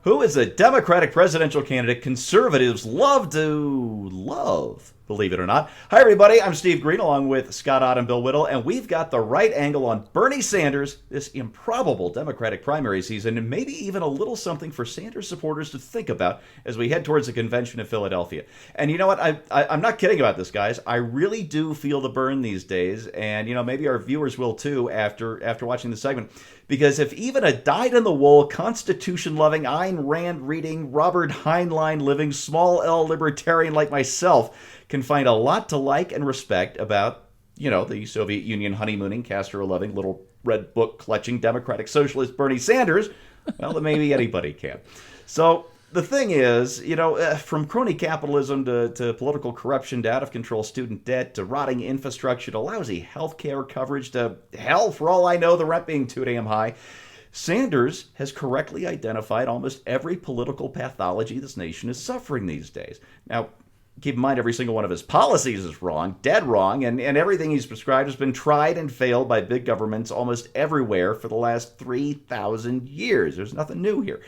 Who is a Democratic presidential candidate conservatives love to love, believe it or not. Hi, everybody. I'm Steve Green, along with Scott Ott and Bill Whittle, and we've got the right angle on Bernie Sanders, this improbable Democratic primary season, and maybe even a little something for Sanders supporters to think about as we head towards the convention in Philadelphia. And you know what? I'm not kidding about this, guys. I really do feel the burn these days, and maybe our viewers will too after watching the segment. Because if even a dyed-in-the-wool, Constitution-loving, Ayn Rand-reading, Robert Heinlein-living, small L libertarian like myself can find a lot to like and respect about, the Soviet Union honeymooning, Castro-loving, little red book-clutching, democratic socialist Bernie Sanders, well, then maybe anybody can. So the thing is, from crony capitalism to political corruption to out-of-control student debt to rotting infrastructure to lousy healthcare coverage to hell, for all I know, the rent being too damn high, Sanders has correctly identified almost every political pathology this nation is suffering these days. Now, keep in mind, every single one of his policies is wrong, dead wrong, and everything he's prescribed has been tried and failed by big governments almost everywhere for the last 3,000 years. There's nothing new here.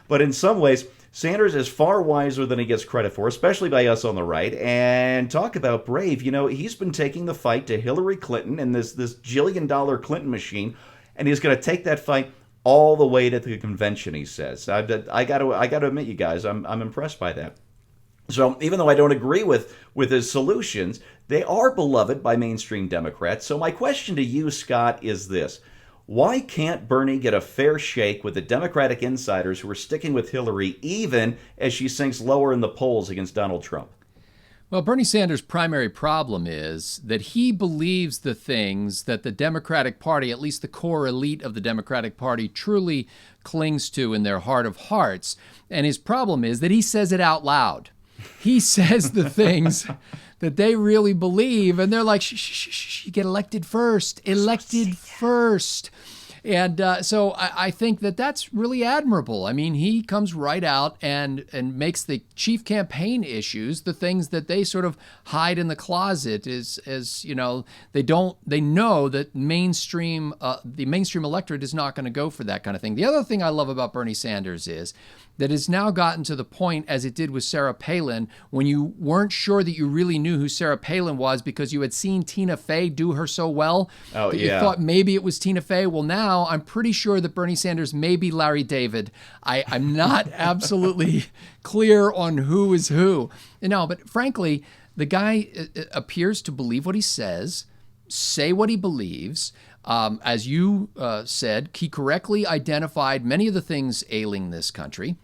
But in some ways, Sanders is far wiser than he gets credit for, especially by us on the right. And talk about brave. He's been taking the fight to Hillary Clinton and this jillion-dollar Clinton machine, and he's going to take that fight all the way to the convention, he says. I got to admit, you guys, I'm impressed by that. So even though I don't agree with his solutions, they are beloved by mainstream Democrats. So my question to you, Scott, is this. Why can't Bernie get a fair shake with the Democratic insiders who are sticking with Hillary even as she sinks lower in the polls against Donald Trump? Well, Bernie Sanders' primary problem is that he believes the things that the Democratic Party, at least the core elite of the Democratic Party, truly clings to in their heart of hearts. And his problem is that he says it out loud. He says the things that they really believe, and they're like, shh, you get elected first. And so I think that that's really admirable. I mean, he comes right out and makes the chief campaign issues, the things that they sort of hide in the closet, they know that the mainstream electorate is not going to go for that kind of thing. The other thing I love about Bernie Sanders is that it's now gotten to the point, as it did with Sarah Palin, when you weren't sure that you really knew who Sarah Palin was because you had seen Tina Fey do her so well that you thought maybe it was Tina Fey. Well, now I'm pretty sure that Bernie Sanders may be Larry David. I'm not absolutely clear on who is who. But frankly, the guy appears to believe what he says, say what he believes. As you said, he correctly identified many of the things ailing this country.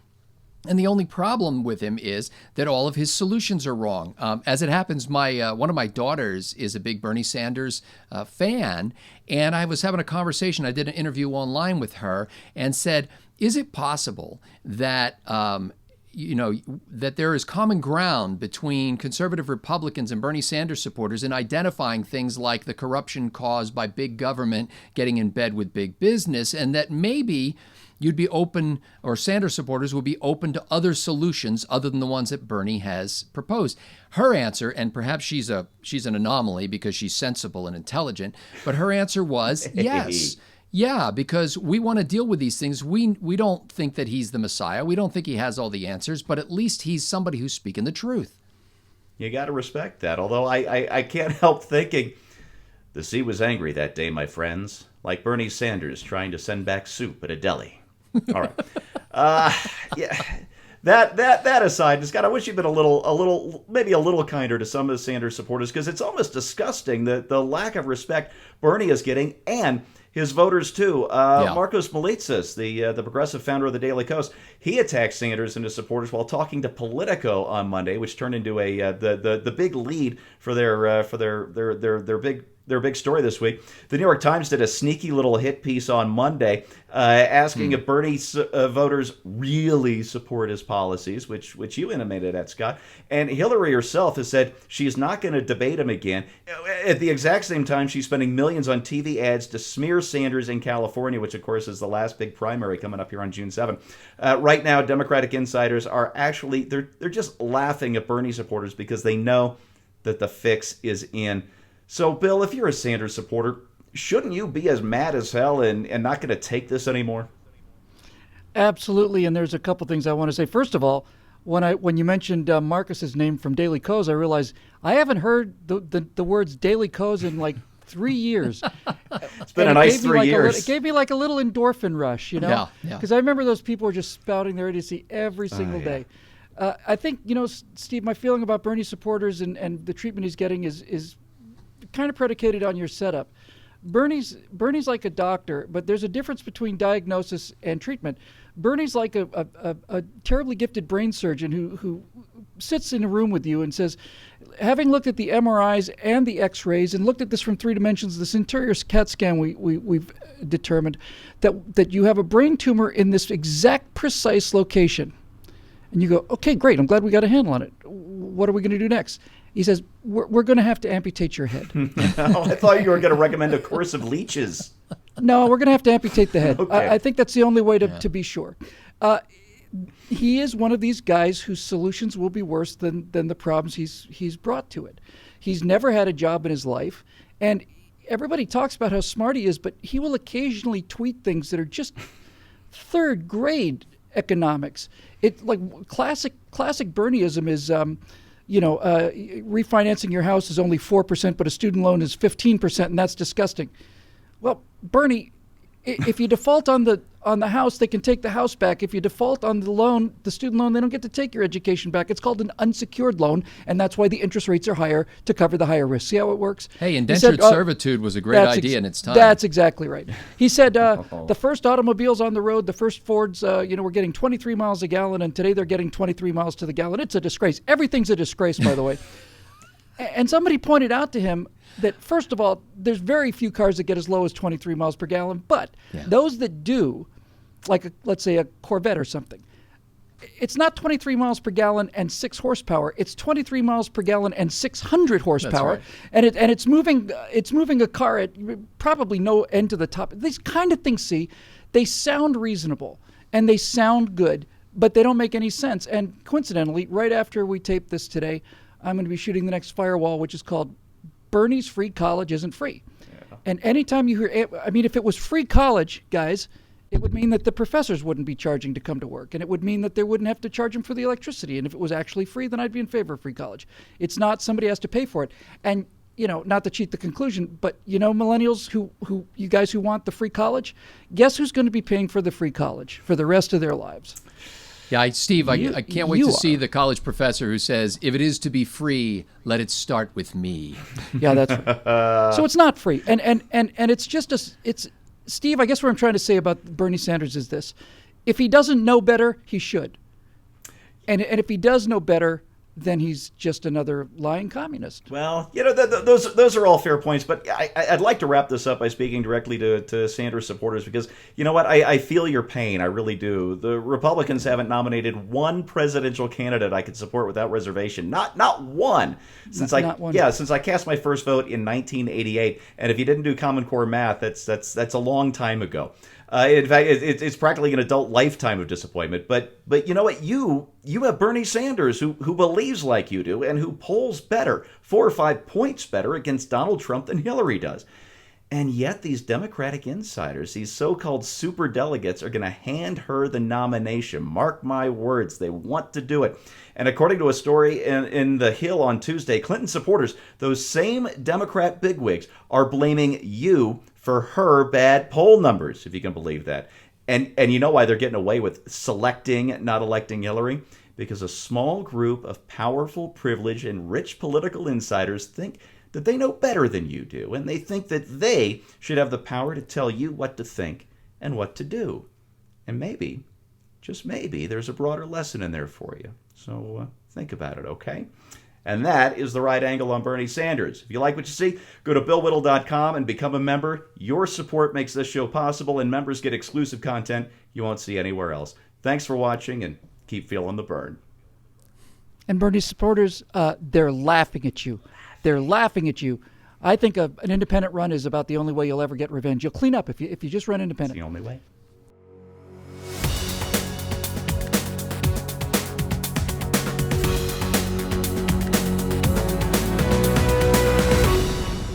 And the only problem with him is that all of his solutions are wrong. As it happens, one of my daughters is a big Bernie Sanders fan, and I was having a conversation. I did an interview online with her and said, is it possible that that there is common ground between conservative Republicans and Bernie Sanders supporters in identifying things like the corruption caused by big government getting in bed with big business, and that maybe you'd be open, or Sanders supporters would be open to other solutions other than the ones that Bernie has proposed? Her answer, and perhaps she's an anomaly because she's sensible and intelligent, but her answer was yes. Yeah, because we want to deal with these things. We don't think that he's the Messiah. We don't think he has all the answers, but at least he's somebody who's speaking the truth. You got to respect that. Although I can't help thinking, the sea was angry that day, my friends, like Bernie Sanders trying to send back soup at a deli. All right. That aside, Scott, I wish you'd been maybe a little kinder to some of the Sanders supporters, because it's almost disgusting the lack of respect Bernie is getting, and his voters too. Marcos Melitsas, the progressive founder of the Daily Kos, he attacked Sanders and his supporters while talking to Politico on Monday, which turned into the big lead for their big story this week. The New York Times did a sneaky little hit piece on Monday asking if Bernie's voters really support his policies, which you intimated at, Scott. And Hillary herself has said she's not going to debate him again. At the exact same time, she's spending millions on TV ads to smear Sanders in California, which, of course, is the last big primary coming up here on June 7th. Right now, Democratic insiders are actually, they're just laughing at Bernie supporters because they know that the fix is in. So, Bill, if you're a Sanders supporter, shouldn't you be as mad as hell and not going to take this anymore? Absolutely, and there's a couple things I want to say. First of all, when you mentioned Marcus's name from Daily Kos, I realized I haven't heard the words Daily Kos in like 3 years. It's been a nice 3 years. It gave me like a little endorphin rush, Yeah. Because I remember those people were just spouting their idiocy every single day. I think, Steve, my feeling about Bernie supporters and the treatment he's getting is kind of predicated on your setup. Bernie's like a doctor, but there's a difference between diagnosis and treatment. Bernie's like a terribly gifted brain surgeon who sits in a room with you and says, having looked at the MRIs and the X-rays and looked at this from 3 dimensions, this interior CAT scan we've determined that you have a brain tumor in this exact precise location. And you go, okay, great. I'm glad we got a handle on it. What are we going to do next? He says, we're going to have to amputate your head. Oh, I thought you were going to recommend a course of leeches. No, we're going to have to amputate the head. Okay. I think that's the only way to be sure. He is one of these guys whose solutions will be worse than the problems he's brought to it. He's never had a job in his life, and everybody talks about how smart he is, but he will occasionally tweet things that are just third grade economics. It like classic Bernieism is refinancing your house is only 4%, but a student loan is 15%, and that's disgusting. Well, Bernie, if you default on the house, they can take the house back. If you default on the loan, the student loan, they don't get to take your education back. It's called an unsecured loan, and that's why the interest rates are higher to cover the higher risk. See how it works? Hey, indentured servitude was a great idea in its time. That's exactly right. He said the first automobiles on the road, the first Fords, were getting 23 miles a gallon, and today they're getting 23 miles to the gallon. It's a disgrace. Everything's a disgrace, by the way. And somebody pointed out to him that, first of all, there's very few cars that get as low as 23 miles per gallon, but those that do, like let's say a Corvette or something, it's not 23 miles per gallon and 6 horsepower. It's 23 miles per gallon and 600 horsepower, and it's moving a car at probably no end to the top. These kind of things, they sound reasonable and they sound good, but they don't make any sense. And coincidentally, right after we tape this today, I'm going to be shooting the next Firewall, which is called Bernie's Free College Isn't Free. Yeah. And anytime you hear, if it was free college, guys, it would mean that the professors wouldn't be charging to come to work. And it would mean that they wouldn't have to charge them for the electricity. And if it was actually free, then I'd be in favor of free college. It's not somebody has to pay for it. And, not to cheat the conclusion, but, millennials who you guys who want the free college, guess who's going to be paying for the free college for the rest of their lives? Yeah, Steve, I can't wait to see the college professor who says, if it is to be free, let it start with me. Yeah, that's right. So it's not free. And it's just Steve, I guess what I'm trying to say about Bernie Sanders is this. If he doesn't know better, he should. And if he does know better, then he's just another lying communist. Well, those are all fair points, but I'd like to wrap this up by speaking directly to Sanders supporters because, you know what, I feel your pain, I really do. The Republicans haven't nominated one presidential candidate I could support without reservation. Not one. Since I cast my first vote in 1988, and if you didn't do Common Core math, that's a long time ago. In fact, it's practically an adult lifetime of disappointment. But you know what? You have Bernie Sanders who believes like you do and who polls better, 4 or 5 points better against Donald Trump than Hillary does. And yet these Democratic insiders, these so-called superdelegates, are going to hand her the nomination. Mark my words, they want to do it. And according to a story in The Hill on Tuesday, Clinton supporters, those same Democrat bigwigs, are blaming you for her bad poll numbers, if you can believe that. And you know why they're getting away with selecting, not electing Hillary? Because a small group of powerful, privileged, and rich political insiders think that they know better than you do, and they think that they should have the power to tell you what to think and what to do. And maybe, just maybe, there's a broader lesson in there for you. So think about it, okay? And that is the right angle on Bernie Sanders. If you like what you see, go to BillWhittle.com and become a member. Your support makes this show possible, and members get exclusive content you won't see anywhere else. Thanks for watching, and keep feeling the burn. And Bernie supporters, they're laughing at you. They're laughing at you. I think an independent run is about the only way you'll ever get revenge. You'll clean up if you just run independent. It's the only way.